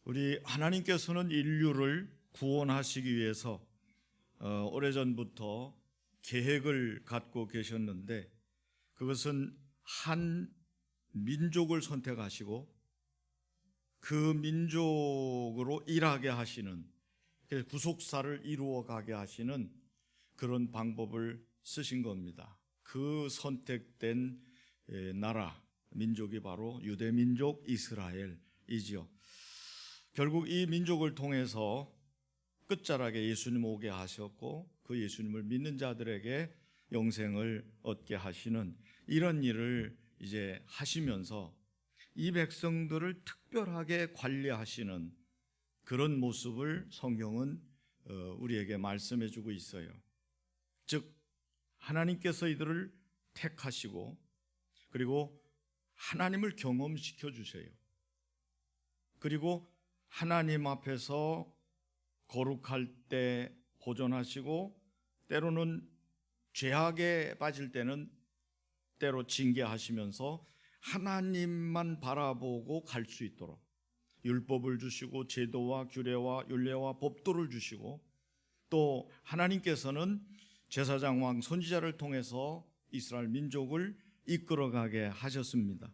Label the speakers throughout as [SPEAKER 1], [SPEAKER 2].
[SPEAKER 1] 우리 하나님께서는 인류를 구원하시기 위해서 오래전부터 계획을 갖고 계셨는데, 그것은 한 민족을 선택하시고 그 민족으로 일하게 하시는, 구속사를 이루어가게 하시는 그런 방법을 쓰신 겁니다. 그 선택된 나라, 민족이 바로 유대민족 이스라엘이지요. 결국 이 민족을 통해서 끝자락에 예수님 오게 하셨고, 그 예수님을 믿는 자들에게 영생을 얻게 하시는 이런 일을 이제 하시면서 이 백성들을 특별하게 관리하시는 그런 모습을 성경은 우리에게 말씀해 주고 있어요. 즉 하나님께서 이들을 택하시고, 그리고 하나님을 경험시켜 주세요. 그리고 하나님 앞에서 거룩할 때 보존하시고, 때로는 죄악에 빠질 때는 때로 징계하시면서 하나님만 바라보고 갈 수 있도록 율법을 주시고, 제도와 규례와 율례와 법도를 주시고, 또 하나님께서는 제사장, 왕, 선지자를 통해서 이스라엘 민족을 이끌어가게 하셨습니다.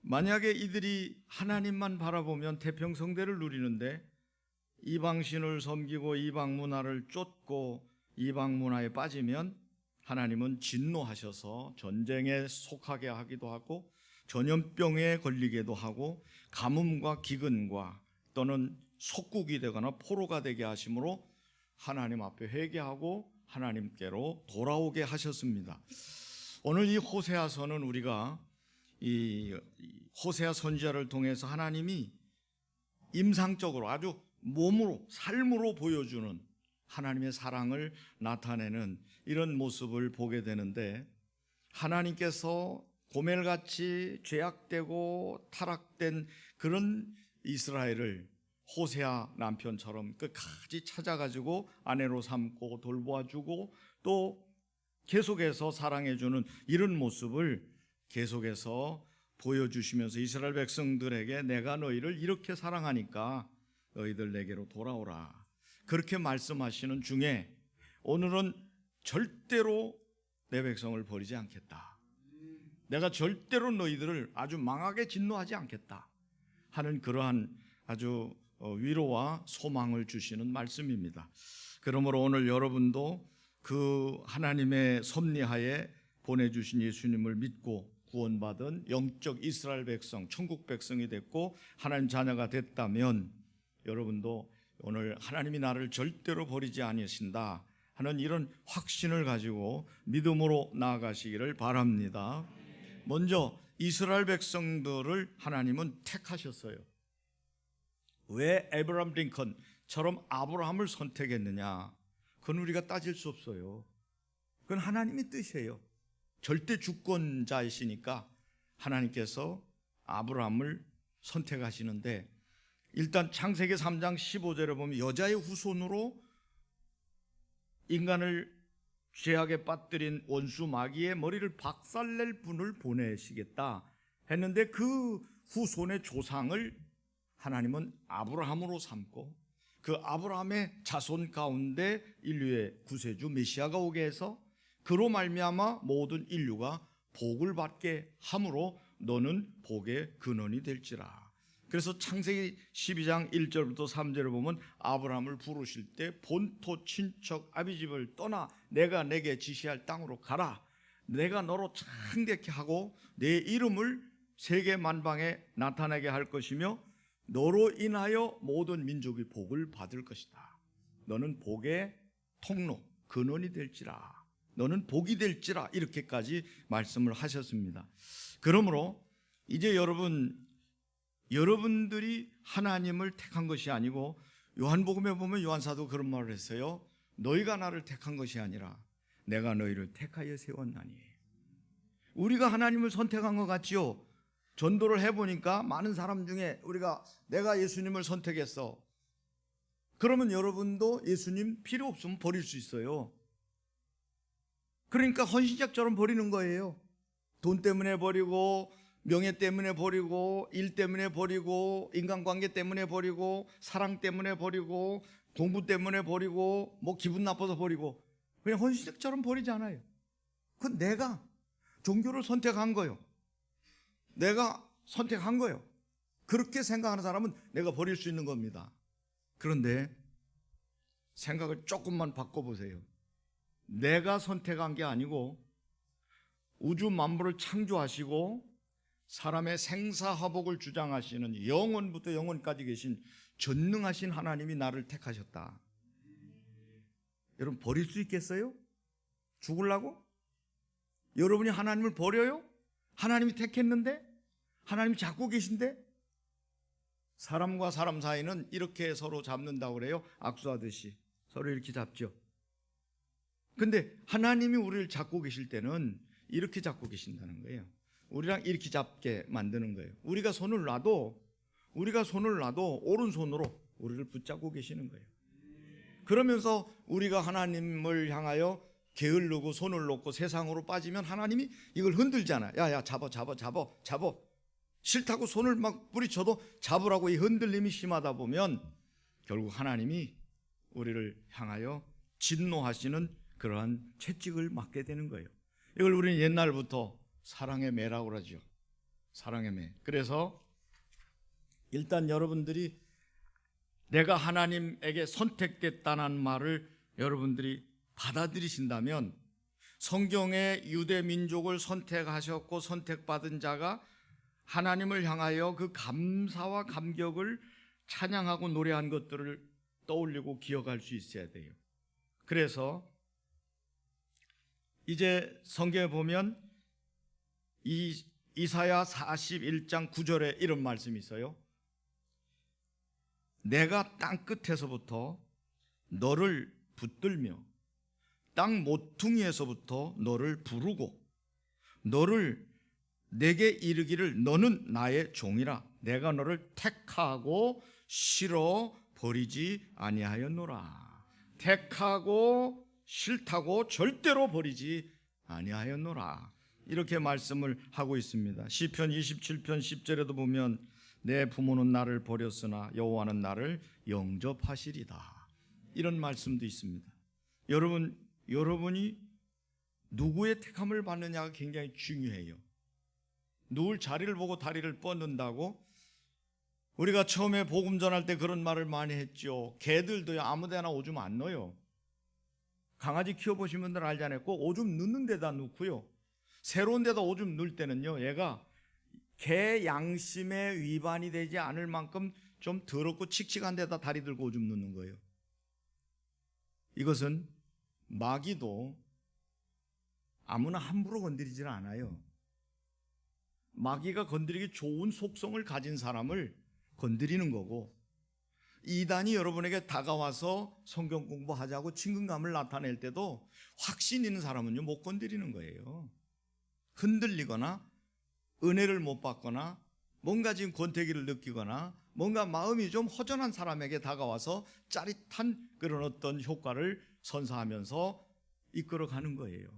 [SPEAKER 1] 만약에 이들이 하나님만 바라보면 태평성대를 누리는데, 이방신을 섬기고 이방 문화를 쫓고 이방 문화에 빠지면 하나님은 진노하셔서 전쟁에 속하게 하기도 하고, 전염병에 걸리게도 하고, 가뭄과 기근과 또는 속국이 되거나 포로가 되게 하심으로 하나님 앞에 회개하고 하나님께로 돌아오게 하셨습니다. 오늘 이 호세아서는 우리가 이 호세아 선지자를 통해서 하나님이 임상적으로 아주 몸으로, 삶으로 보여주는 하나님의 사랑을 나타내는 이런 모습을 보게 되는데, 하나님께서 고멜같이 죄악되고 타락된 그런 이스라엘을 호세아 남편처럼 끝까지 찾아가지고 아내로 삼고 돌보아주고, 또 계속해서 사랑해주는 이런 모습을 계속해서 보여주시면서 이스라엘 백성들에게 내가 너희를 이렇게 사랑하니까 너희들 내게로 돌아오라, 그렇게 말씀하시는 중에 오늘은 절대로 내 백성을 버리지 않겠다, 내가 절대로 너희들을 아주 망하게 진노하지 않겠다 하는 그러한 아주 위로와 소망을 주시는 말씀입니다. 그러므로 오늘 여러분도 그 하나님의 섭리하에 보내주신 예수님을 믿고 구원받은 영적 이스라엘 백성, 천국 백성이 됐고 하나님 자녀가 됐다면, 여러분도 오늘 하나님이 나를 절대로 버리지 아니하신다 하는 이런 확신을 가지고 믿음으로 나아가시기를 바랍니다. 먼저 이스라엘 백성들을 하나님은 택하셨어요. 왜 에브라함 링컨처럼 아브라함을 선택했느냐? 그건 우리가 따질 수 없어요. 그건 하나님의 뜻이에요. 절대 주권자이시니까 하나님께서 아브라함을 선택하시는데, 일단 창세기 3장 15절에 보면 여자의 후손으로 인간을 죄악에 빠뜨린 원수 마귀의 머리를 박살낼 분을 보내시겠다 했는데, 그 후손의 조상을 하나님은 아브라함으로 삼고, 그 아브라함의 자손 가운데 인류의 구세주 메시아가 오게 해서 그로 말미암아 모든 인류가 복을 받게 함으로 너는 복의 근원이 될지라. 그래서 창세기 12장 1절부터 3절을 보면 아브라함을 부르실 때 본토 친척 아비집을 떠나 내가 내게 지시할 땅으로 가라, 내가 너로 창대케 하고 내 이름을 세계 만방에 나타나게 할 것이며 너로 인하여 모든 민족이 복을 받을 것이다. 너는 복의 통로, 근원이 될지라, 너는 복이 될지라, 이렇게까지 말씀을 하셨습니다. 그러므로 이제 여러분들이 하나님을 택한 것이 아니고, 요한복음에 보면 요한사도 그런 말을 했어요. 너희가 나를 택한 것이 아니라 내가 너희를 택하여 세웠나니. 우리가 하나님을 선택한 것 같지요? 전도를 해보니까 많은 사람 중에 내가 예수님을 선택했어, 그러면 여러분도 예수님 필요 없으면 버릴 수 있어요. 그러니까 헌신짝처럼 버리는 거예요. 돈 때문에 버리고, 명예 때문에 버리고, 일 때문에 버리고, 인간관계 때문에 버리고, 사랑 때문에 버리고, 공부 때문에 버리고, 뭐 기분 나빠서 버리고, 그냥 헌신처럼 버리지 않아요. 그건 내가 종교를 선택한 거예요. 내가 선택한 거예요. 그렇게 생각하는 사람은 내가 버릴 수 있는 겁니다. 그런데 생각을 조금만 바꿔보세요. 내가 선택한 게 아니고 우주 만물을 창조하시고 사람의 생사화복을 주장하시는 영원부터 영원까지 계신 전능하신 하나님이 나를 택하셨다. 여러분 버릴 수 있겠어요? 죽으려고? 여러분이 하나님을 버려요? 하나님이 택했는데? 하나님이 잡고 계신데? 사람과 사람 사이는 이렇게 서로 잡는다고 그래요. 악수하듯이 서로 이렇게 잡죠. 근데 하나님이 우리를 잡고 계실 때는 이렇게 잡고 계신다는 거예요. 우리랑 이렇게 잡게 만드는 거예요. 우리가 손을 놔도 오른손으로 우리를 붙잡고 계시는 거예요. 그러면서 우리가 하나님을 향하여 게을르고 손을 놓고 세상으로 빠지면 하나님이 이걸 흔들잖아요. 야야 잡아. 싫다고 손을 막 뿌리쳐도 잡으라고 이 흔들림이 심하다 보면 결국 하나님이 우리를 향하여 진노하시는 그러한 채찍을 맞게 되는 거예요. 이걸 우리는 옛날부터 사랑의 매라고 그러죠. 사랑의 매. 그래서 일단 여러분들이 내가 하나님에게 선택됐다는 말을 여러분들이 받아들이신다면 성경의 유대 민족을 선택하셨고 선택받은 자가 하나님을 향하여 그 감사와 감격을 찬양하고 노래한 것들을 떠올리고 기억할 수 있어야 돼요. 그래서 이제 성경에 보면 이사야 41장 9절에 이런 말씀이 있어요. 내가 땅 끝에서부터 너를 붙들며 땅 모퉁이에서부터 너를 부르고 너를 내게 이르기를 너는 나의 종이라 내가 너를 택하고 싫어 버리지 아니하였노라. 택하고 싫다고 절대로 버리지 아니하였노라. 이렇게 말씀을 하고 있습니다. 시편 27편 10절에도 보면 내 부모는 나를 버렸으나 여호와는 나를 영접하시리다. 이런 말씀도 있습니다. 여러분이 누구의 택함을 받느냐가 굉장히 중요해요. 누울 자리를 보고 다리를 뻗는다고 우리가 처음에 복음 전할 때 그런 말을 많이 했죠. 개들도요 아무데나 오줌 안 넣어요. 강아지 키워보신 분들 알잖아요. 꼭 오줌 넣는 데다 넣고요. 새로운 데다 오줌 넣을 때는요 얘가 개 양심에 위반이 되지 않을 만큼 좀 더럽고 칙칙한 데다 다리 들고 오줌 넣는 거예요. 이것은 마귀도 아무나 함부로 건드리질 않아요. 마귀가 건드리기 좋은 속성을 가진 사람을 건드리는 거고, 이단이 여러분에게 다가와서 성경 공부하자고 친근감을 나타낼 때도 확신 있는 사람은요 못 건드리는 거예요. 흔들리거나 은혜를 못 받거나 뭔가 지금 권태기를 느끼거나 뭔가 마음이 좀 허전한 사람에게 다가와서 짜릿한 그런 어떤 효과를 선사하면서 이끌어가는 거예요.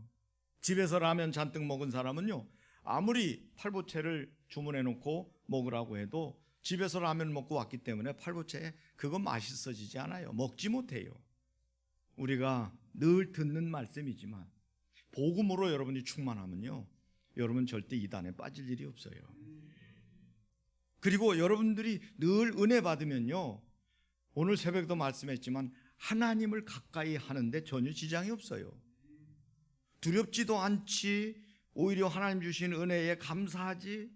[SPEAKER 1] 집에서 라면 잔뜩 먹은 사람은요 아무리 팔보채를 주문해 놓고 먹으라고 해도 집에서 라면 먹고 왔기 때문에 팔보채 그거 맛있어지지 않아요. 먹지 못해요. 우리가 늘 듣는 말씀이지만 복음으로 여러분이 충만하면요 여러분 절대 이단에 빠질 일이 없어요. 그리고 여러분들이 늘 은혜 받으면요 오늘 새벽도 말씀했지만 하나님을 가까이 하는데 전혀 지장이 없어요. 두렵지도 않지, 오히려 하나님 주신 은혜에 감사하지,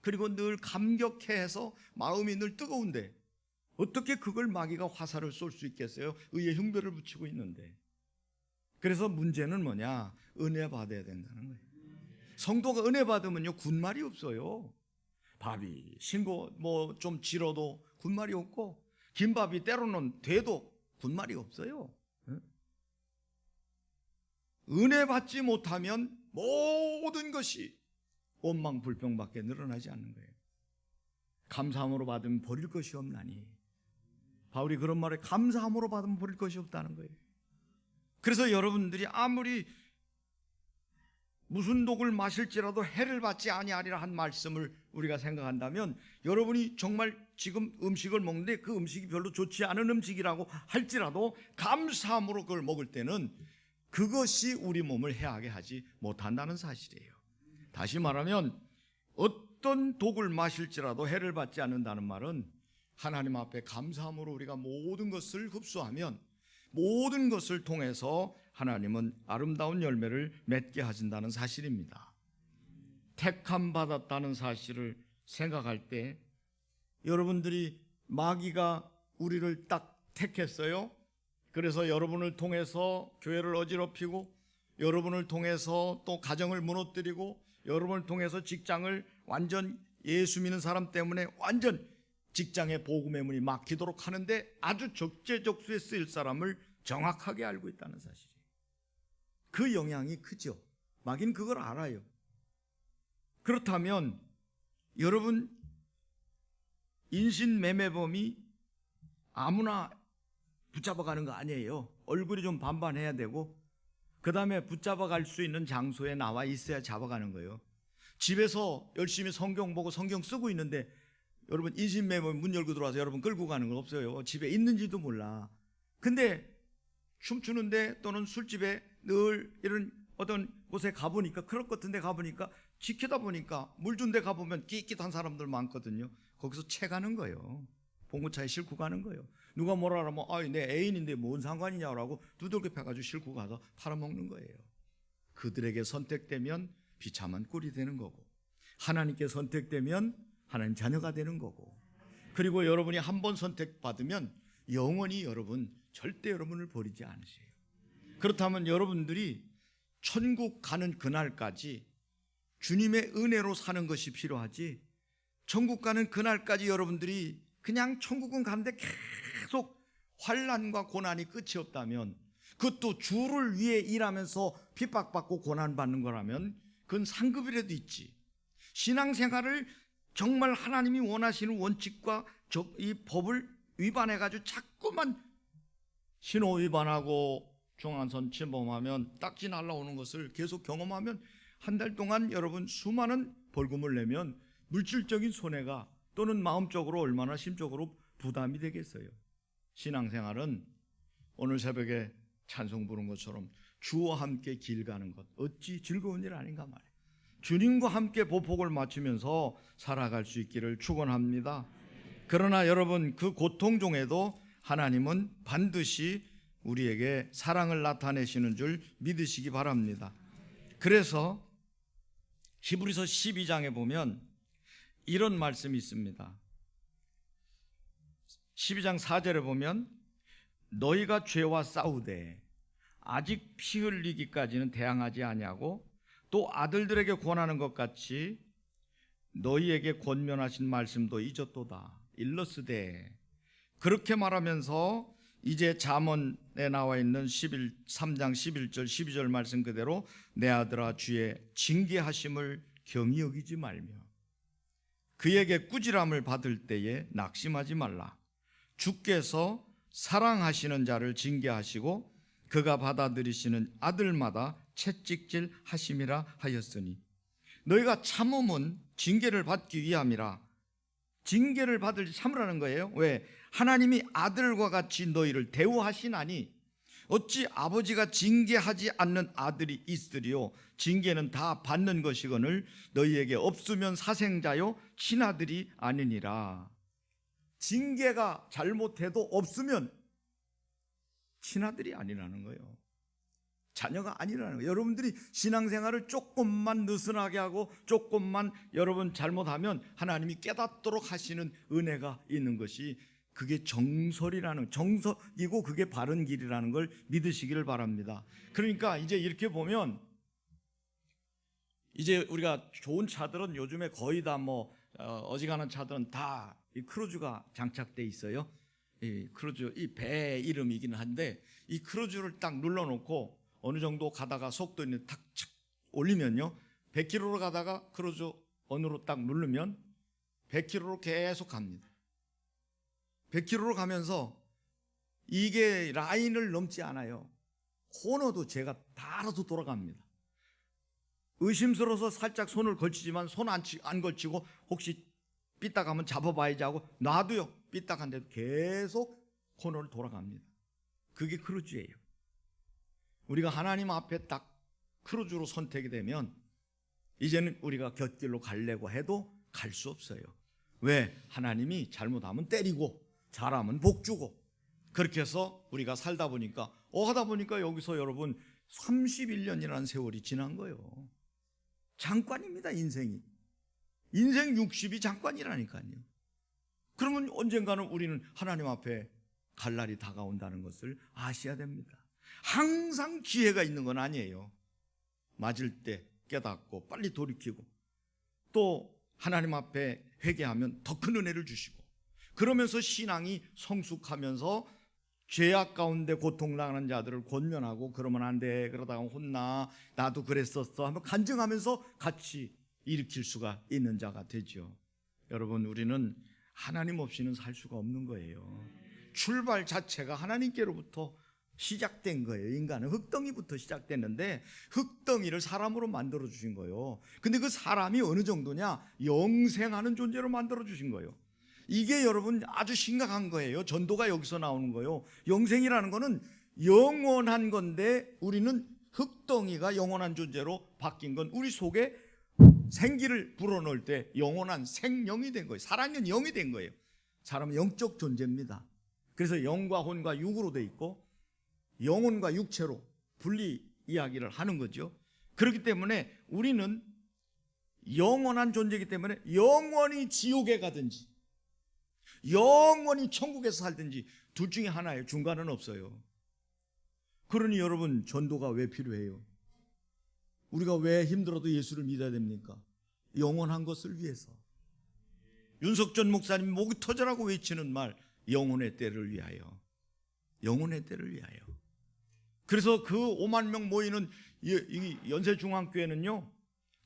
[SPEAKER 1] 그리고 늘 감격해서 마음이 늘 뜨거운데 어떻게 그걸 마귀가 화살을 쏠 수 있겠어요? 의의 흉배를 붙이고 있는데. 그래서 문제는 뭐냐? 은혜 받아야 된다는 거예요. 성도가 은혜 받으면요 군말이 없어요. 밥이 신고 뭐 좀 질어도 군말이 없고, 김밥이 때로는 돼도 군말이 없어요. 은혜 받지 못하면 모든 것이 원망 불평밖에 늘어나지 않는 거예요. 감사함으로 받으면 버릴 것이 없나니. 바울이 그런 말에 감사함으로 받으면 버릴 것이 없다는 거예요. 그래서 여러분들이 아무리 무슨 독을 마실지라도 해를 받지 아니하리라 한 말씀을 우리가 생각한다면, 여러분이 정말 지금 음식을 먹는데 그 음식이 별로 좋지 않은 음식이라고 할지라도 감사함으로 그걸 먹을 때는 그것이 우리 몸을 해하게 하지 못한다는 사실이에요. 다시 말하면 어떤 독을 마실지라도 해를 받지 않는다는 말은 하나님 앞에 감사함으로 우리가 모든 것을 흡수하면 모든 것을 통해서 하나님은 아름다운 열매를 맺게 하신다는 사실입니다. 택함 받았다는 사실을 생각할 때, 여러분들이 마귀가 우리를 딱 택했어요. 그래서 여러분을 통해서 교회를 어지럽히고, 여러분을 통해서 또 가정을 무너뜨리고, 여러분을 통해서 직장을 완전 예수 믿는 사람 때문에 완전 직장의 복음의 문이 막히도록 하는데 아주 적재적소에 쓰일 사람을 정확하게 알고 있다는 사실이에요. 그 영향이 크죠. 마귀는 그걸 알아요. 그렇다면 여러분, 인신매매범이 아무나 붙잡아가는 거 아니에요. 얼굴이 좀 반반해야 되고, 그 다음에 붙잡아갈 수 있는 장소에 나와 있어야 잡아가는 거예요. 집에서 열심히 성경 보고 성경 쓰고 있는데 여러분, 인신매범이 문 열고 들어와서 여러분 끌고 가는 건 없어요. 집에 있는지도 몰라. 근데 춤추는데 또는 술집에 늘 이런 어떤 곳에 가보니까, 클럽 같은 데 가보니까, 지키다 보니까 물 준 데 가보면 끼끼한 사람들 많거든요. 거기서 채가는 거예요. 봉고차에 싣고 가는 거예요. 누가 뭐라 하면 내 애인인데 뭔 상관이냐고 두들겨 패가지고 싣고 가서 팔아먹는 거예요. 그들에게 선택되면 비참한 꼴이 되는 거고, 하나님께 선택되면 하나님 자녀가 되는 거고, 그리고 여러분이 한 번 선택받으면 영원히 여러분 절대 여러분을 버리지 않으세요. 그렇다면 여러분들이 천국 가는 그날까지 주님의 은혜로 사는 것이 필요하지, 천국 가는 그날까지 여러분들이 그냥 천국은 가는데 계속 환난과 고난이 끝이 없다면, 그것도 주를 위해 일하면서 핍박받고 고난받는 거라면 그건 상급이라도 있지. 신앙생활을 정말 하나님이 원하시는 원칙과 이 법을 위반해가지고 자꾸만 신호 위반하고 중앙선 침범하면, 딱지 날라오는 것을 계속 경험하면 한 달 동안 여러분 수많은 벌금을 내면 물질적인 손해가 또는 마음적으로 얼마나 심적으로 부담이 되겠어요. 신앙생활은 오늘 새벽에 찬송 부른 것처럼 주와 함께 길 가는 것, 어찌 즐거운 일 아닌가 말이에요. 주님과 함께 보폭을 맞추면서 살아갈 수 있기를 축원합니다. 그러나 여러분, 그 고통 중에도 하나님은 반드시 우리에게 사랑을 나타내시는 줄 믿으시기 바랍니다. 그래서 히브리서 12장에 보면 이런 말씀이 있습니다. 12장 4절에 보면, 너희가 죄와 싸우되 아직 피 흘리기까지는 대항하지 아니하고 또 아들들에게 권하는 것 같이 너희에게 권면하신 말씀도 잊었도다. 일러스되, 그렇게 말하면서 이제 잠언에 나와 있는 3장 11절 12절 말씀 그대로 내 아들아 주의 징계하심을 경히 여기지 말며 그에게 꾸지람을 받을 때에 낙심하지 말라. 주께서 사랑하시는 자를 징계하시고 그가 받아들이시는 아들마다 채찍질 하심이라 하였으니, 너희가 참음은 징계를 받기 위함이라. 징계를 받을 참으라는 거예요. 왜? 하나님이 아들과 같이 너희를 대우하시나니 어찌 아버지가 징계하지 않는 아들이 있으리요. 징계는 다 받는 것이거늘 너희에게 없으면 사생자요 친아들이 아니니라. 징계가 잘못해도 없으면 친아들이 아니라는 거예요. 자녀가 아니라는 거예요. 여러분들이 신앙생활을 조금만 느슨하게 하고 조금만 여러분 잘못하면 하나님이 깨닫도록 하시는 은혜가 있는 것이, 그게 정석이고 그게 바른 길이라는 걸 믿으시기를 바랍니다. 그러니까 이제 이렇게 보면, 이제 우리가 좋은 차들은 요즘에 거의 다 어지간한 차들은 다 이 크루즈가 장착돼 있어요. 이 크루즈, 이 배 이름이긴 한데, 이 크루즈를 딱 눌러놓고 어느 정도 가다가 속도 있는 탁 올리면요, 100km로 가다가 크루즈 언으로 딱 누르면 100km로 계속 갑니다. 100km로 가면서 이게 라인을 넘지 않아요. 코너도 제가 다 알아서 돌아갑니다. 의심스러워서 살짝 손을 걸치지만 손 안 걸치고 혹시 삐딱하면 잡아봐야지 하고 놔도요, 삐딱한데도 계속 코너를 돌아갑니다. 그게 크루즈예요. 우리가 하나님 앞에 딱 크루즈로 선택이 되면 이제는 우리가 곁길로 가려고 해도 갈 수 없어요. 왜? 하나님이 잘못하면 때리고 잘하면 복 주고, 그렇게 해서 우리가 살다 보니까 하다 보니까 여기서 여러분 31년이라는 세월이 지난 거예요. 잠깐입니다. 인생 60이 잠깐이라니까요. 그러면 언젠가는 우리는 하나님 앞에 갈 날이 다가온다는 것을 아셔야 됩니다. 항상 기회가 있는 건 아니에요. 맞을 때 깨닫고 빨리 돌이키고, 또 하나님 앞에 회개하면 더 큰 은혜를 주시고, 그러면서 신앙이 성숙하면서 죄악 가운데 고통당하는 자들을 권면하고, 그러면 안 돼, 그러다가 혼나, 나도 그랬었어 하면 간증하면서 같이 일으킬 수가 있는 자가 되죠. 여러분, 우리는 하나님 없이는 살 수가 없는 거예요. 출발 자체가 하나님께로부터 시작된 거예요. 인간은 흙덩이부터 시작됐는데 흙덩이를 사람으로 만들어 주신 거예요. 근데 그 사람이 어느 정도냐? 영생하는 존재로 만들어 주신 거예요. 이게 여러분 아주 심각한 거예요. 전도가 여기서 나오는 거예요. 영생이라는 거는 영원한 건데, 우리는 흙덩이가 영원한 존재로 바뀐 건 우리 속에 생기를 불어넣을 때 영원한 생명이 된 거예요. 살아있는 영이 된 거예요. 사람은 영적 존재입니다. 그래서 영과 혼과 육으로 돼 있고 영혼과 육체로 분리 이야기를 하는 거죠. 그렇기 때문에 우리는 영원한 존재이기 때문에 영원히 지옥에 가든지 영원히 천국에서 살든지 둘 중에 하나예요. 중간은 없어요. 그러니 여러분, 전도가 왜 필요해요? 우리가 왜 힘들어도 예수를 믿어야 됩니까? 영원한 것을 위해서. 윤석전 목사님 목이 터져라고 외치는 말, 영혼의 때를 위하여. 영혼의 때를 위하여. 그래서 그 5만 명 모이는 이 연세중앙교회는요,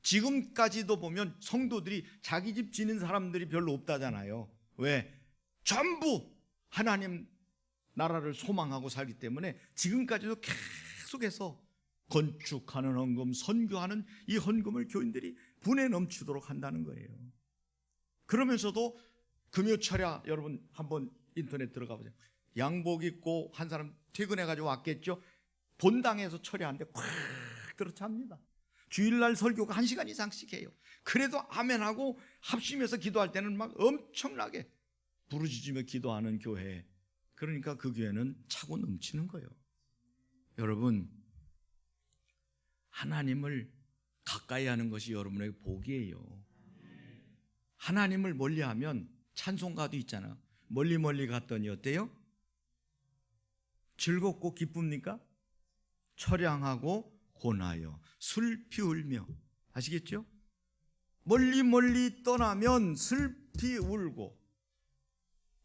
[SPEAKER 1] 지금까지도 보면 성도들이 자기 집 지는 사람들이 별로 없다잖아요. 왜? 전부 하나님 나라를 소망하고 살기 때문에 지금까지도 계속해서 건축하는 헌금, 선교하는 이 헌금을 교인들이 분에 넘치도록 한다는 거예요. 그러면서도 금요철야, 여러분 한번 인터넷 들어가 보세요. 양복 입고 한 사람 퇴근해가지고 왔겠죠. 본당에서 철야하는데 콱 들어찹니다. 주일날 설교가 1시간 이상씩 해요. 그래도 아멘하고 합심해서 기도할 때는 막 엄청나게 부르짖으며 기도하는 교회. 그러니까 그 교회는 차고 넘치는 거예요. 여러분, 하나님을 가까이 하는 것이 여러분에게 복이에요. 하나님을 멀리하면, 찬송가도 있잖아. 멀리 멀리 갔더니 어때요? 즐겁고 기쁩니까? 처량하고 고나여 슬피 울며. 아시겠죠? 멀리 멀리 떠나면 슬피 울고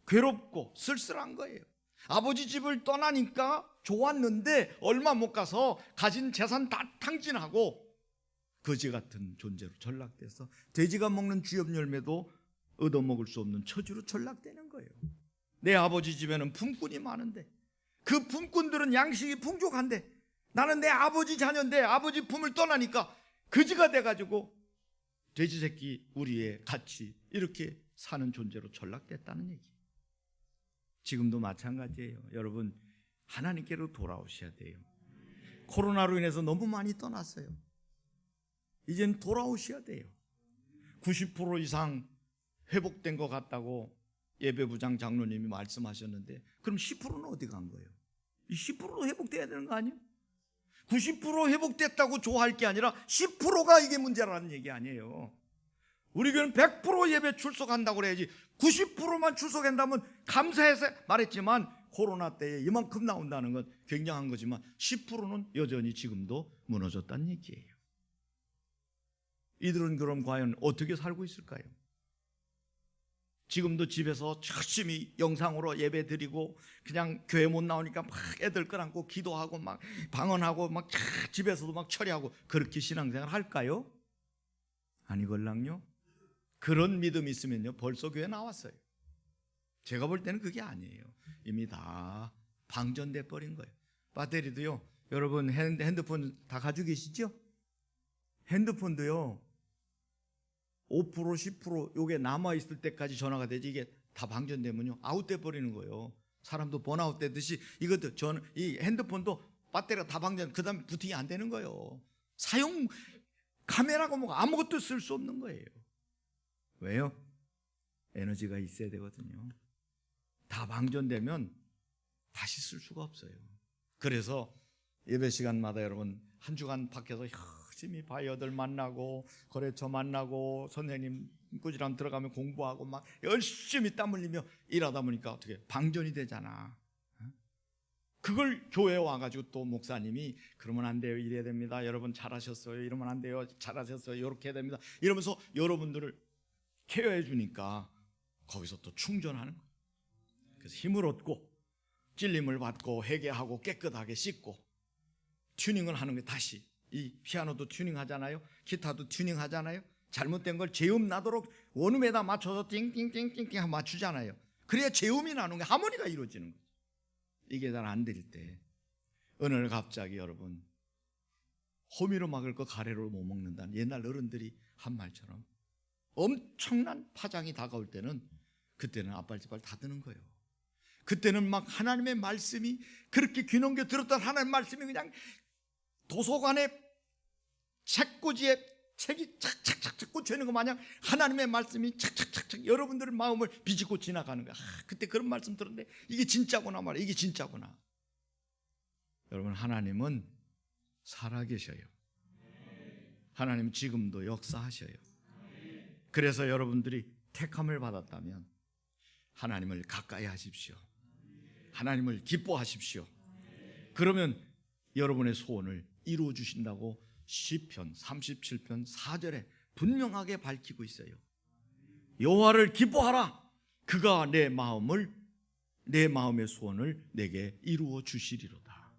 [SPEAKER 1] 괴롭고 쓸쓸한 거예요. 아버지 집을 떠나니까 좋았는데 얼마 못 가서 가진 재산 다 탕진하고 거지 같은 존재로 전락돼서 돼지가 먹는 쥐업 열매도 얻어먹을 수 없는 처지로 전락되는 거예요. 내 아버지 집에는 품꾼이 많은데, 그 품꾼들은 양식이 풍족한데, 나는 내 아버지 자녀인데 아버지 품을 떠나니까 거지가 돼가지고 돼지 새끼 우리에 같이 이렇게 사는 존재로 전락됐다는 얘기. 지금도 마찬가지예요. 여러분, 하나님께로 돌아오셔야 돼요. 코로나로 인해서 너무 많이 떠났어요. 이젠 돌아오셔야 돼요. 90% 이상 회복된 것 같다고 예배부장 장로님이 말씀하셨는데, 그럼 10%는 어디 간 거예요? 이 10%도 회복돼야 되는 거 아니에요? 90% 회복됐다고 좋아할 게 아니라 10%가 이게 문제라는 얘기 아니에요. 우리 교회는 100% 예배 출석한다고 그래야지 90%만 출석한다면 감사해서 말했지만, 코로나 때에 이만큼 나온다는 건 굉장한 거지만 10%는 여전히 지금도 무너졌다는 얘기예요. 이들은 그럼 과연 어떻게 살고 있을까요? 지금도 집에서 열심히 영상으로 예배 드리고, 그냥 교회 못 나오니까 막 애들 끌안고 기도하고 막 방언하고 막 집에서도 막 처리하고, 그렇게 신앙생활 할까요? 아니걸랑요. 그런 믿음이 있으면요 벌써 교회 나왔어요. 제가 볼 때는 그게 아니에요. 이미 다 방전돼 버린 거예요. 배터리도요, 여러분 핸드폰 다 가지고 계시죠? 핸드폰도요 5% 10% 요게 남아있을 때까지 전화가 되지 이게 다 방전되면요 아웃돼 버리는 거예요. 사람도 번아웃 되듯이 이것도 이 핸드폰도 배터리가 다 방전 그 다음에 부팅이 안 되는 거예요. 사용 카메라가 뭐 아무것도 쓸 수 없는 거예요. 왜요? 에너지가 있어야 되거든요. 다 방전되면 다시 쓸 수가 없어요. 그래서 예배 시간마다 여러분 한 주간 밖에서 열심히 바이어들 만나고 거래처 만나고 선생님 꾸지람 들어가면 공부하고 막 열심히 땀 흘리며 일하다 보니까 어떻게 방전이 되잖아. 그걸 교회에 와가지고 또 목사님이 그러면 안 돼요, 이래야 됩니다, 여러분 잘하셨어요, 이러면 안 돼요, 잘하셨어요, 이렇게 해야 됩니다, 이러면서 여러분들을 케어해 주니까 거기서 또 충전하는 거예요. 그래서 힘을 얻고 찔림을 받고 회개하고 깨끗하게 씻고 튜닝을 하는 게 다시 이 피아노도 튜닝하잖아요, 기타도 튜닝하잖아요. 잘못된 걸 제음 나도록 원음에다 맞춰서 띵띵띵띵띵 맞추잖아요. 그래야 제음이 나는 게 하모니가 이루어지는 거예요. 이게 잘 안 될 때 어느 날 갑자기 여러분 호미로 막을 거 가래로 못 먹는다는 옛날 어른들이 한 말처럼 엄청난 파장이 다가올 때는 그때는 앞발집발 다 드는 거예요. 그때는 막 하나님의 말씀이 그렇게 귀 넘겨 들었던 하나님의 말씀이 그냥 도서관에 책꽂이에 책이 착착착착 꽂혀있는 것 마냥 하나님의 말씀이 착착착착 여러분들의 마음을 비집고 지나가는 거야. 그때 그런 말씀 들었는데 이게 진짜구나 말이야. 이게 진짜구나. 여러분 하나님은 살아계셔요. 하나님 지금도 역사하셔요. 그래서 여러분들이 택함을 받았다면 하나님을 가까이 하십시오. 하나님을 기뻐하십시오. 그러면 여러분의 소원을 이루어 주신다고 시편 37편 4절에 분명하게 밝히고 있어요. 여호와를 기뻐하라. 그가 내 마음의 소원을 내게 이루어 주시리로다.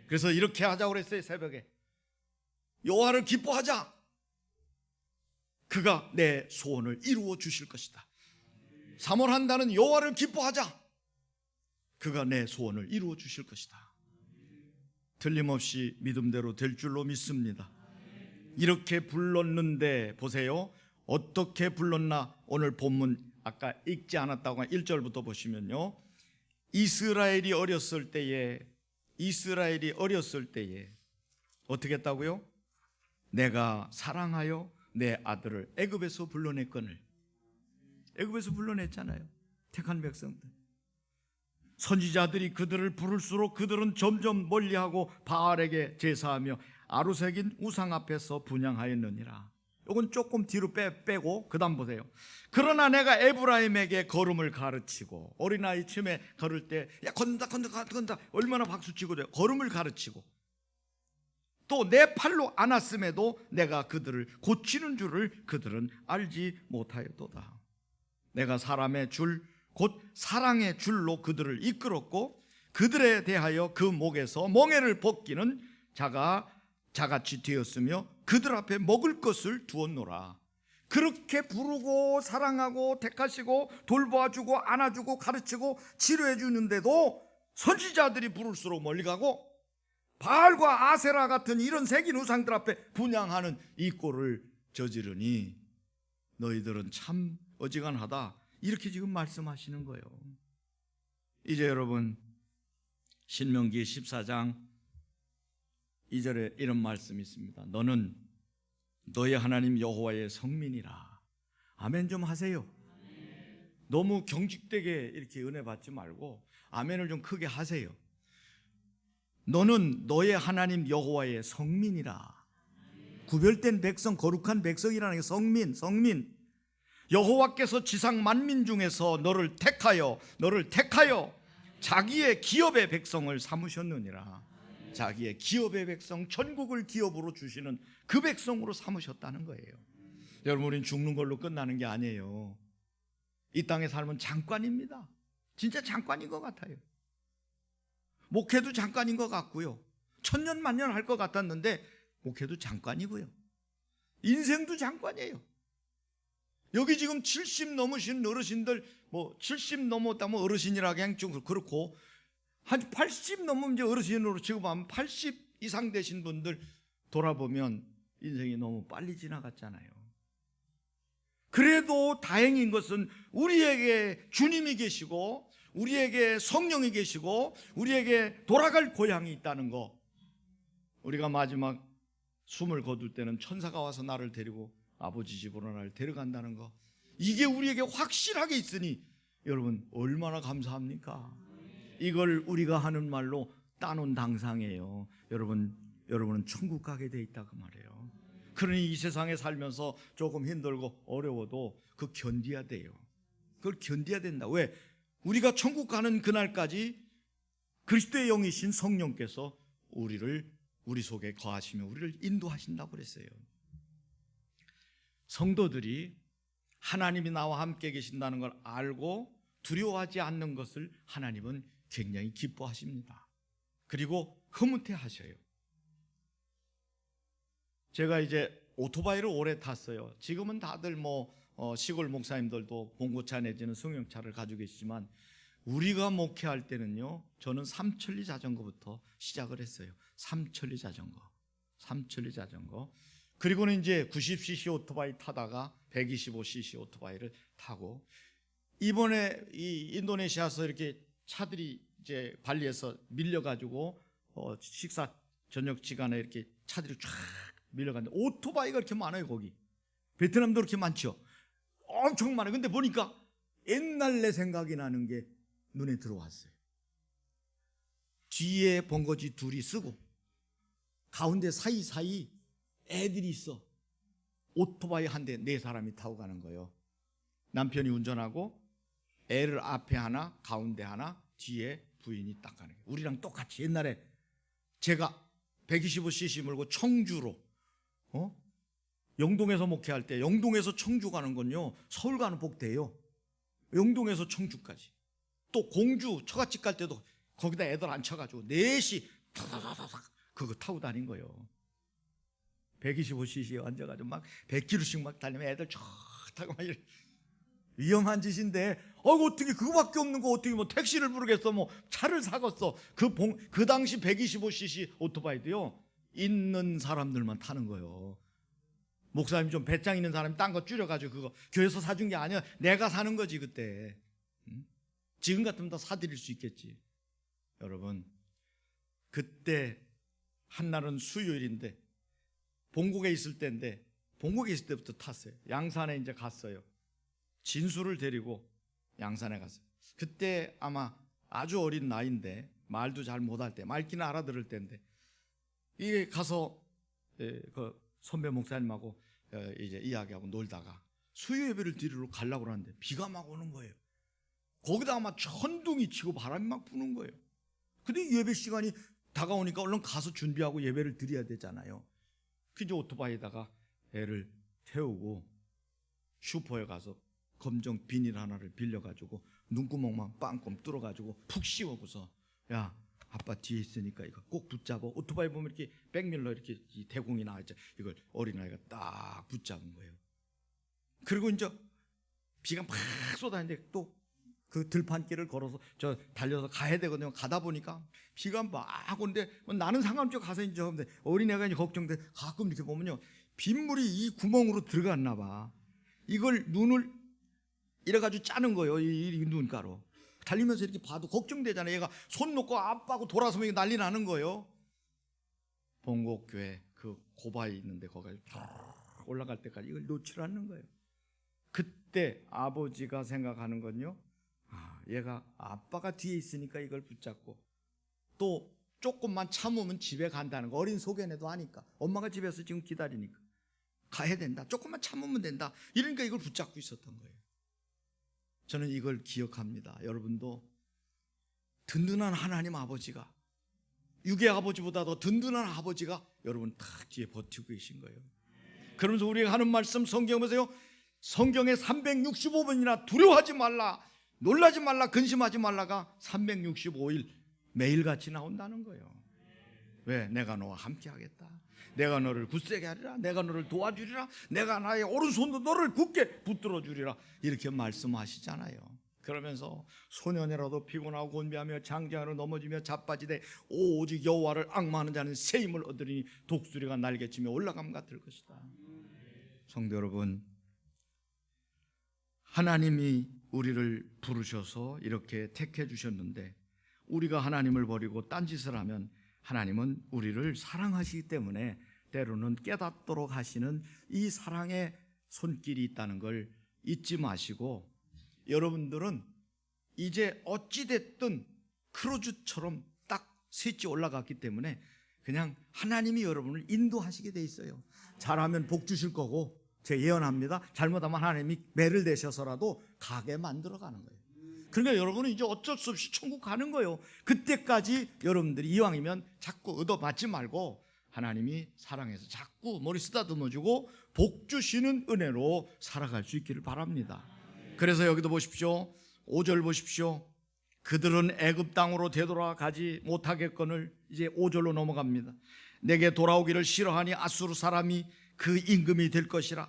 [SPEAKER 1] 그래서 이렇게 하자고 그랬어요. 새벽에 여호와를 기뻐하자. 그가 내 소원을 이루어 주실 것이다. 사모한다는 여호와를 기뻐하자. 그가 내 소원을 이루어 주실 것이다. 틀림없이 믿음대로 될 줄로 믿습니다. 이렇게 불렀는데 보세요. 어떻게 불렀나? 오늘 본문 아까 읽지 않았다고 1절부터 보시면요. 이스라엘이 어렸을 때에 어떻게 했다고요? 내가 사랑하여 내 아들을 애굽에서 불러냈거늘. 애굽에서 불러냈잖아요. 택한 백성들. 선지자들이 그들을 부를수록 그들은 점점 멀리하고 바알에게 제사하며 아루색인 우상 앞에서 분향하였느니라. 이건 조금 뒤로 빼고 그 다음 보세요. 그러나 내가 에브라임에게 걸음을 가르치고, 어린아이 춤에 걸을 때 야 건다 얼마나 박수치고 돼요. 걸음을 가르치고 또 내 팔로 안았음에도 내가 그들을 고치는 줄을 그들은 알지 못하였도다. 내가 사람의 줄 곧 사랑의 줄로 그들을 이끌었고 그들에 대하여 그 목에서 멍에를 벗기는 자같이 되었으며 그들 앞에 먹을 것을 두었노라. 그렇게 부르고 사랑하고 택하시고 돌보아주고 안아주고 가르치고 치료해 주는데도 선지자들이 부를수록 멀리 가고 바알과 아세라 같은 이런 새긴 우상들 앞에 분향하는 이 꼴을 저지르니 너희들은 참 어지간하다. 이렇게 지금 말씀하시는 거예요. 이제 여러분 신명기 14장 2절에 이런 말씀이 있습니다. 너는 너의 하나님 여호와의 성민이라. 아멘 좀 하세요. 너무 경직되게 이렇게 은혜 받지 말고 아멘을 좀 크게 하세요. 너는 너의 하나님 여호와의 성민이라. 구별된 백성, 거룩한 백성이라는 게 성민. 여호와께서 지상 만민 중에서 너를 택하여 자기의 기업의 백성을 삼으셨느니라. 자기의 기업의 백성, 천국을 기업으로 주시는 그 백성으로 삼으셨다는 거예요. 여러분 우리는 죽는 걸로 끝나는 게 아니에요. 이 땅의 삶은 잠깐입니다. 진짜 잠깐인 것 같아요. 목회도 잠깐인 것 같고요. 천년만년 할 것 같았는데 목회도 잠깐이고요. 인생도 잠깐이에요. 여기 지금 70 넘으신 어르신들, 70 넘었다면 어르신이라 그냥 좀 그렇고 한 80 넘으면 이제 어르신으로 취급하면 80 이상 되신 분들 돌아보면 인생이 너무 빨리 지나갔잖아요. 그래도 다행인 것은 우리에게 주님이 계시고 우리에게 성령이 계시고 우리에게 돌아갈 고향이 있다는 거. 우리가 마지막 숨을 거둘 때는 천사가 와서 나를 데리고 아버지 집으로 나를 데려간다는 거. 이게 우리에게 확실하게 있으니 여러분 얼마나 감사합니까? 이걸 우리가 하는 말로 따놓은 당상이에요. 여러분은 천국 가게 돼 있다 그 말이에요. 그러니 이 세상에 살면서 조금 힘들고 어려워도 그 견뎌야 돼요. 그걸 견뎌야 된다. 왜? 우리가 천국 가는 그날까지 그리스도의 영이신 성령께서 우리 속에 거하시며 우리를 인도하신다고 그랬어요. 성도들이 하나님이 나와 함께 계신다는 걸 알고 두려워하지 않는 것을 하나님은 굉장히 기뻐하십니다. 그리고 흐뭇해 하셔요. 제가 이제 오토바이를 오래 탔어요. 지금은 다들 시골 목사님들도 봉고차 내지는 승용차를 가지고 계시지만 우리가 목회할 때는요, 저는 삼천리 자전거부터 시작을 했어요. 삼천리 자전거. 그리고는 이제 90cc 오토바이 타다가 125cc 오토바이를 타고, 이번에 이 인도네시아에서 이렇게 차들이 이제 발리에서 밀려가지고 식사 저녁 시간에 이렇게 차들이 쫙 밀려가는데 오토바이가 이렇게 많아요. 거기 베트남도 그렇게 많죠. 엄청 많아요. 근데 보니까 옛날 내 생각이 나는 게 눈에 들어왔어요. 뒤에 번거지 둘이 쓰고 가운데 사이사이 애들이 있어. 오토바이 한 대 4사람이 타고 가는 거예요. 남편이 운전하고 애를 앞에 하나 가운데 하나 뒤에 부인이 딱 가는 거예요. 우리랑 똑같이. 옛날에 제가 125cc 몰고 청주로 영동에서 목회할 때, 영동에서 청주 가는 건요 서울 가는 복대예요. 영동에서 청주까지. 또 공주 처갓집 갈 때도 거기다 애들 앉혀가지고 4시 타다다닥 그거 타고 다닌 거예요. 125cc에 앉아가지고 막 100km씩 막 달리면 애들 쫙 타고 막 이렇게. 위험한 짓인데 어떻게 그거밖에 없는 거 어떻게 택시를 부르겠어, 차를 사겠어. 그 당시 125cc 오토바이도요 있는 사람들만 타는 거예요. 목사님 좀 배짱 있는 사람이 딴 거 줄여가지고 그거 교회에서 사준 게 아니야. 내가 사는 거지 그때. 지금 같으면 다 사드릴 수 있겠지. 여러분, 그때 한날은 수요일인데 본국에 있을 때인데, 본국에 있을 때부터 탔어요. 양산에 이제 갔어요. 진수를 데리고 양산에 갔어요. 그때 아마 아주 어린 나이인데 말도 잘 못할 때, 말귀는 알아들을 때인데, 이게 가서 그 선배 목사님하고 이제 이야기하고 놀다가 수요 예배를 드리러 가려고 하는데 비가 막 오는 거예요. 거기다가 막 천둥이 치고 바람이 막 부는 거예요. 근데 예배 시간이 다가오니까 얼른 가서 준비하고 예배를 드려야 되잖아요. 그 이제 오토바이에다가 애를 태우고 슈퍼에 가서 검정 비닐 하나를 빌려가지고 눈구멍만 빵꼼 뚫어가지고 푹 씌워고서, 야 아빠 뒤에 있으니까 이거 꼭 붙잡아. 오토바이 보면 이렇게 백밀러 이렇게 대공이 나와있죠. 이걸 어린아이가 딱 붙잡은 거예요. 그리고 이제 비가 막 쏟아지는데 또 그 들판길을 걸어서 달려서 가야 되거든요. 가다 보니까 비가 막 오는데 나는 상관없죠. 가서 이제 하는데 어린애가 이제 걱정돼. 가끔 이렇게 보면요 빗물이 이 구멍으로 들어갔나 봐. 이걸 눈을 이래가지고 짜는 거예요. 이 눈가로 달리면서 이렇게 봐도 걱정되잖아요. 얘가 손 놓고 아빠하고 돌아서면 난리 나는 거예요. 본곡교회 그 고바위 있는데 거기 올라갈 때까지 이걸 놓지 않는 거예요. 그때 아버지가 생각하는 건요, 얘가 아빠가 뒤에 있으니까 이걸 붙잡고 또 조금만 참으면 집에 간다는 거. 어린 소견에도 하니까 엄마가 집에서 지금 기다리니까 가야 된다. 조금만 참으면 된다. 이러니까 이걸 붙잡고 있었던 거예요. 저는 이걸 기억합니다. 여러분도 든든한 하나님 아버지가, 육의 아버지보다 더 든든한 아버지가 여러분 딱 뒤에 버티고 계신 거예요. 그러면서 우리가 하는 말씀 성경 보세요. 성경에 365번이나 두려워하지 말라, 놀라지 말라, 근심하지 말라가 365일 매일같이 나온다는 거예요. 왜? 내가 너와 함께 하겠다. 내가 너를 굳세게 하리라. 내가 너를 도와주리라. 내가 나의 오른손도 너를 굳게 붙들어 주리라. 이렇게 말씀하시잖아요. 그러면서 소년이라도 피곤하고 곤비하며 장장으로 넘어지며 자빠지되 오직 여호와를 앙마하는 자는 새 힘을 얻으리니 독수리가 날개치며 올라감 같을 것이다. 성도 여러분, 하나님이 우리를 부르셔서 이렇게 택해 주셨는데 우리가 하나님을 버리고 딴짓을 하면 하나님은 우리를 사랑하시기 때문에 때로는 깨닫도록 하시는 이 사랑의 손길이 있다는 걸 잊지 마시고, 여러분들은 이제 어찌됐든 크루즈처럼 딱 스위치 올라갔기 때문에 그냥 하나님이 여러분을 인도하시게 돼 있어요. 잘하면 복 주실 거고, 제가 예언합니다. 잘못하면 하나님이 매를 대셔서라도 가게 만들어 가는 거예요. 그러니까 여러분은 이제 어쩔 수 없이 천국 가는 거예요. 그때까지 여러분들이 이왕이면 자꾸 얻어맞지 말고 하나님이 사랑해서 자꾸 머리 쓰다듬어주고 복 주시는 은혜로 살아갈 수 있기를 바랍니다. 그래서 여기도 보십시오. 5절 보십시오. 그들은 애굽 땅으로 되돌아가지 못하겠거늘, 이제 5절로 넘어갑니다. 내게 돌아오기를 싫어하니 아수르 사람이 그 임금이 될 것이라.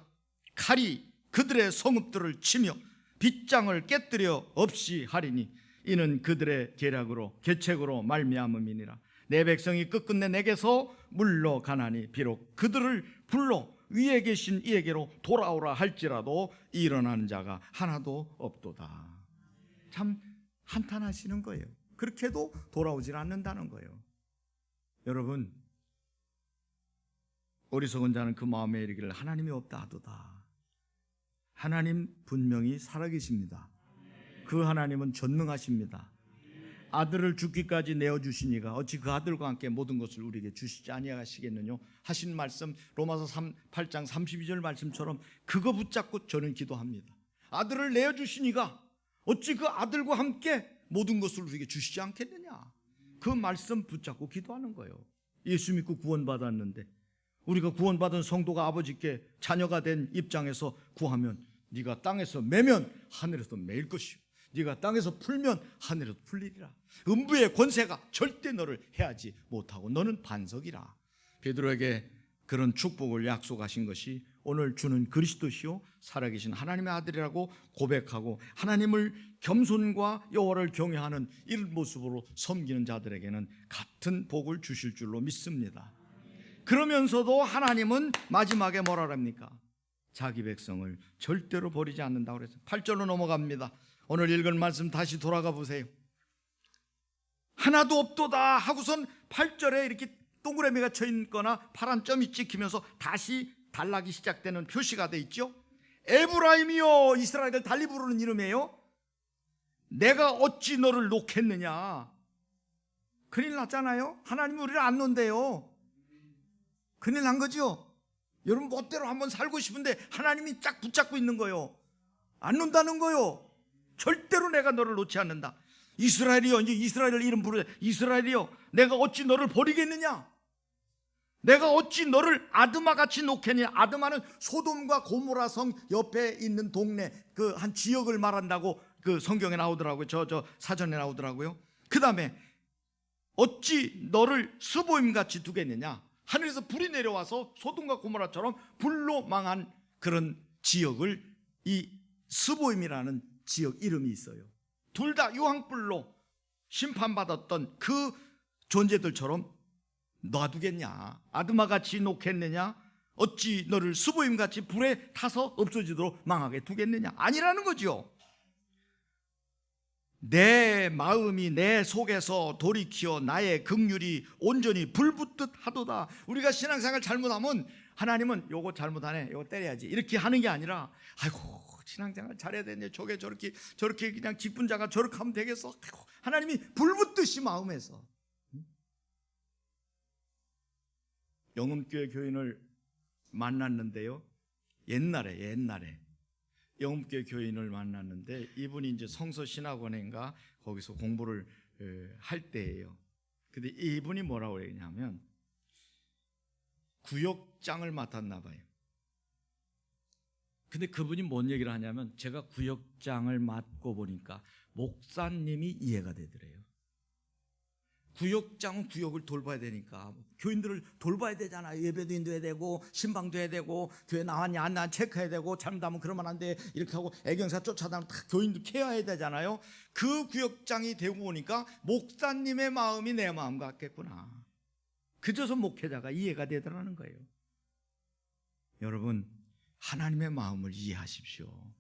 [SPEAKER 1] 칼이 그들의 성읍들을 치며 빗장을 깨뜨려 없이 하리니 이는 그들의 계략으로 계책으로 말미암음이니라. 내 백성이 끝끝내 내게서 물러가나니 비록 그들을 불러 위에 계신 이에게로 돌아오라 할지라도 일어나는 자가 하나도 없도다. 참 한탄하시는 거예요. 그렇게도 돌아오질 않는다는 거예요. 여러분, 어리석은 자는 그 마음에 이르기를 하나님이 없다 하도다. 하나님 분명히 살아계십니다. 그 하나님은 전능하십니다. 아들을 죽기까지 내어주시니가 어찌 그 아들과 함께 모든 것을 우리에게 주시지 아니하시겠느냐 하신 말씀, 로마서 8장 32절 말씀처럼 그거 붙잡고 저는 기도합니다. 아들을 내어주시니가 어찌 그 아들과 함께 모든 것을 우리에게 주시지 않겠느냐, 그 말씀 붙잡고 기도하는 거예요. 예수 믿고 구원받았는데 우리가 구원받은 성도가 아버지께 자녀가 된 입장에서 구하면 네가 땅에서 매면 하늘에서 매일 것이요 네가 땅에서 풀면 하늘에서 풀리리라. 음부의 권세가 절대 너를 해하지 못하고 너는 반석이라. 베드로에게 그런 축복을 약속하신 것이 오늘 주는 그리스도시요 살아계신 하나님의 아들이라고 고백하고 하나님을 겸손과 여호와를 경외하는 이런 모습으로 섬기는 자들에게는 같은 복을 주실 줄로 믿습니다. 그러면서도 하나님은 마지막에 뭐라 합니까? 자기 백성을 절대로 버리지 않는다고 그랬어요. 8절로 넘어갑니다. 오늘 읽은 말씀 다시 돌아가 보세요. 하나도 없도다 하고선 8절에 이렇게 동그라미가 쳐 있거나 파란 점이 찍히면서 다시 단락이 시작되는 표시가 돼 있죠. 에브라임이여, 이스라엘을 달리 부르는 이름이에요. 내가 어찌 너를 놓겠느냐. 큰일 났잖아요. 하나님이 우리를 안 놓는데요. 큰일 난 거죠. 여러분 멋대로 한번 살고 싶은데 하나님이 쫙 붙잡고 있는 거예요. 안 놓는다는 거예요. 절대로 내가 너를 놓지 않는다. 이스라엘이여, 이제 이스라엘을 이름 부르자. 이스라엘이여, 내가 어찌 너를 버리겠느냐. 내가 어찌 너를 아드마같이 놓겠느냐. 아드마는 소돔과 고모라 성 옆에 있는 동네, 그 한 지역을 말한다고 그 성경에 나오더라고요. 저 사전에 나오더라고요. 그 다음에 어찌 너를 스보임같이 두겠느냐. 하늘에서 불이 내려와서 소돔과 고모라처럼 불로 망한 그런 지역을, 이 스보임이라는 지역 이름이 있어요. 둘 다 유황불로 심판받았던 그 존재들처럼 놔두겠냐. 아드마같이 놓겠느냐. 어찌 너를 스보임같이 불에 타서 없어지도록 망하게 두겠느냐. 아니라는 거죠. 내 마음이 내 속에서 돌이켜 나의 긍휼이 온전히 불붙듯 하도다. 우리가 신앙생활 잘못하면 하나님은 요거 잘못하네, 요거 때려야지 이렇게 하는 게 아니라, 아이고 신앙생활 잘해야 되네, 저게 저렇게 그냥 기쁜 자가 저렇게 하면 되겠어. 아이고, 하나님이 불붙듯이 마음에서. 영음교회 교인을 만났는데요, 옛날에 영음교회 교인을 만났는데 이분이 이제 성서신학원인가 거기서 공부를 할 때예요. 근데 이분이 뭐라고 그러냐면 구역장을 맡았나 봐요. 근데 그분이 뭔 얘기를 하냐면, 제가 구역장을 맡고 보니까 목사님이 이해가 되더래요. 구역장은 구역을 돌봐야 되니까 교인들을 돌봐야 되잖아요. 예배도 인도해야 되고 신방도 해야 되고 교회 나왔냐 안 나왔냐 체크해야 되고 잘못하면 그러면 안 돼 이렇게 하고 애경사 쫓아다니면 다 교인도 케어해야 되잖아요. 그 구역장이 되고 보니까 목사님의 마음이 내 마음 같겠구나. 그저서 목회자가 이해가 되더라는 거예요. 여러분, 하나님의 마음을 이해하십시오.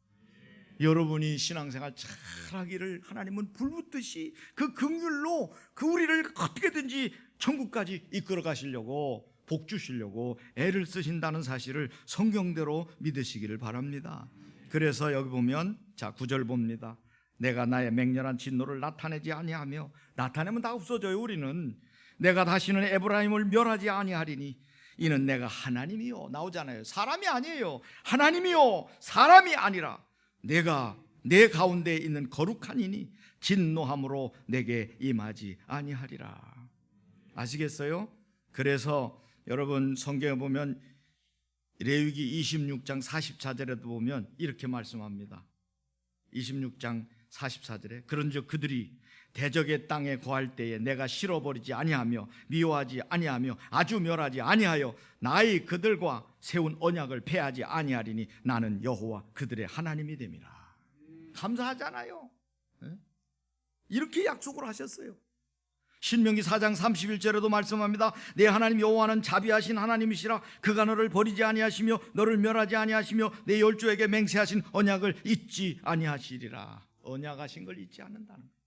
[SPEAKER 1] 여러분이 신앙생활 잘하기를 하나님은 불붙듯이 그 긍휼로 그 우리를 어떻게든지 천국까지 이끌어 가시려고 복 주시려고 애를 쓰신다는 사실을 성경대로 믿으시기를 바랍니다. 그래서 여기 보면 자 9절 봅니다. 내가 나의 맹렬한 진노를 나타내지 아니하며, 나타내면 다 없어져요. 우리는 내가 다시는 에브라임을 멸하지 아니하리니 이는 내가 하나님이요, 나오잖아요. 사람이 아니에요. 하나님이요 사람이 아니라 내가 내 가운데 있는 거룩한 이니 진노함으로 내게 임하지 아니하리라. 아시겠어요? 그래서 여러분 성경에 보면 레위기 26장 44절에도 보면 이렇게 말씀합니다. 26장 44절에 그런즉 그들이 대적의 땅에 거할 때에 내가 실어버리지 아니하며 미워하지 아니하며 아주 멸하지 아니하여 나의 그들과 세운 언약을 폐하지 아니하리니 나는 여호와 그들의 하나님이 됨이라. 감사하잖아요. 이렇게 약속을 하셨어요. 신명기 4장 31절에도 말씀합니다. 내 하나님 여호와는 자비하신 하나님이시라. 그가 너를 버리지 아니하시며 너를 멸하지 아니하시며 내 열조에게 맹세하신 언약을 잊지 아니하시리라. 언약하신 걸 잊지 않는다는 거예요.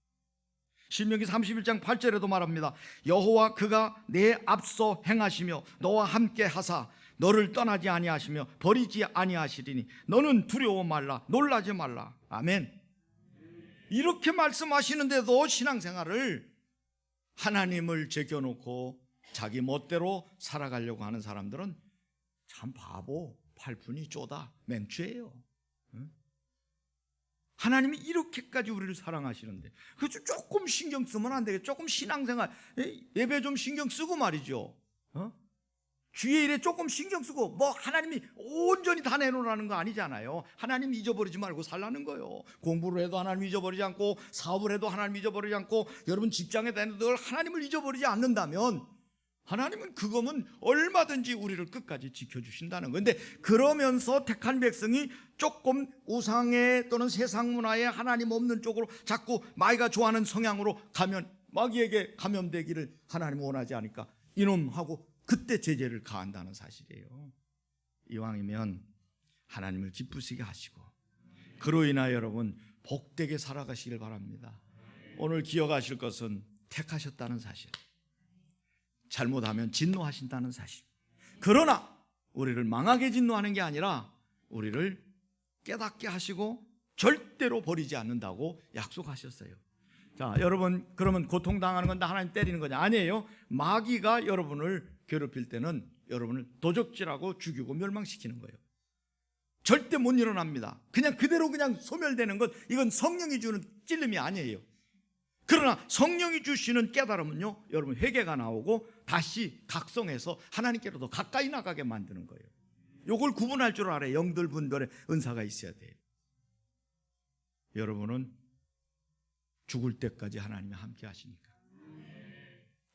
[SPEAKER 1] 신명기 31장 8절에도 말합니다. 여호와 그가 내 앞서 행하시며 너와 함께 하사 너를 떠나지 아니하시며 버리지 아니하시리니 너는 두려워 말라 놀라지 말라. 아멘. 이렇게 말씀하시는데도 신앙생활을 하나님을 제껴놓고 자기 멋대로 살아가려고 하는 사람들은 참 바보, 팔푼이 쪼다, 맹추예요. 하나님이 이렇게까지 우리를 사랑하시는데 그래서 조금 신경 쓰면 안 되겠죠. 조금 신앙생활 예배 좀 신경 쓰고 말이죠. 주의 일에 조금 신경 쓰고 뭐 하나님이 온전히 다 내놓으라는 거 아니잖아요. 하나님 잊어버리지 말고 살라는 거예요. 공부를 해도 하나님 잊어버리지 않고 사업을 해도 하나님 잊어버리지 않고 여러분 직장에 다니는 걸 하나님을 잊어버리지 않는다면 하나님은 그거면 얼마든지 우리를 끝까지 지켜주신다는 건데, 그러면서 택한 백성이 조금 우상에 또는 세상 문화에 하나님 없는 쪽으로 자꾸 마귀가 좋아하는 성향으로 가면 마귀에게 감염되기를 하나님 원하지 않으니까 이놈하고 그때 제재를 가한다는 사실이에요. 이왕이면 하나님을 기쁘시게 하시고 그로 인하여 여러분 복되게 살아가시길 바랍니다. 오늘 기억하실 것은 택하셨다는 사실, 잘못하면 진노하신다는 사실. 그러나 우리를 망하게 진노하는 게 아니라 우리를 깨닫게 하시고 절대로 버리지 않는다고 약속하셨어요. 자, 여러분, 그러면 고통당하는 건 다 하나님 때리는 거냐? 아니에요. 마귀가 여러분을 괴롭힐 때는 여러분을 도적질하고 죽이고 멸망시키는 거예요. 절대 못 일어납니다. 그냥 그대로 그냥 소멸되는 것, 이건 성령이 주는 찔림이 아니에요. 그러나 성령이 주시는 깨달음은요, 여러분 회개가 나오고 다시 각성해서 하나님께로 더 가까이 나가게 만드는 거예요. 요걸 구분할 줄 알아야 영들 분별의 은사가 있어야 돼요. 여러분은 죽을 때까지 하나님이 함께 하시니까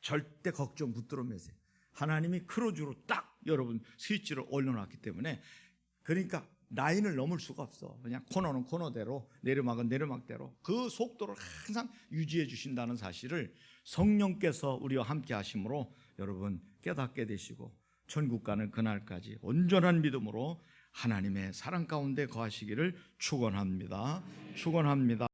[SPEAKER 1] 절대 걱정 붙들어 매세요. 하나님이 크루즈로 딱 여러분 스위치를 올려놨기 때문에, 그러니까 라인을 넘을 수가 없어. 그냥 코너는 코너대로, 내리막은 내리막대로 그 속도를 항상 유지해 주신다는 사실을 성령께서 우리와 함께 하심으로 여러분 깨닫게 되시고 천국 가는 그날까지 온전한 믿음으로 하나님의 사랑 가운데 거하시기를 축원합니다. 축원합니다.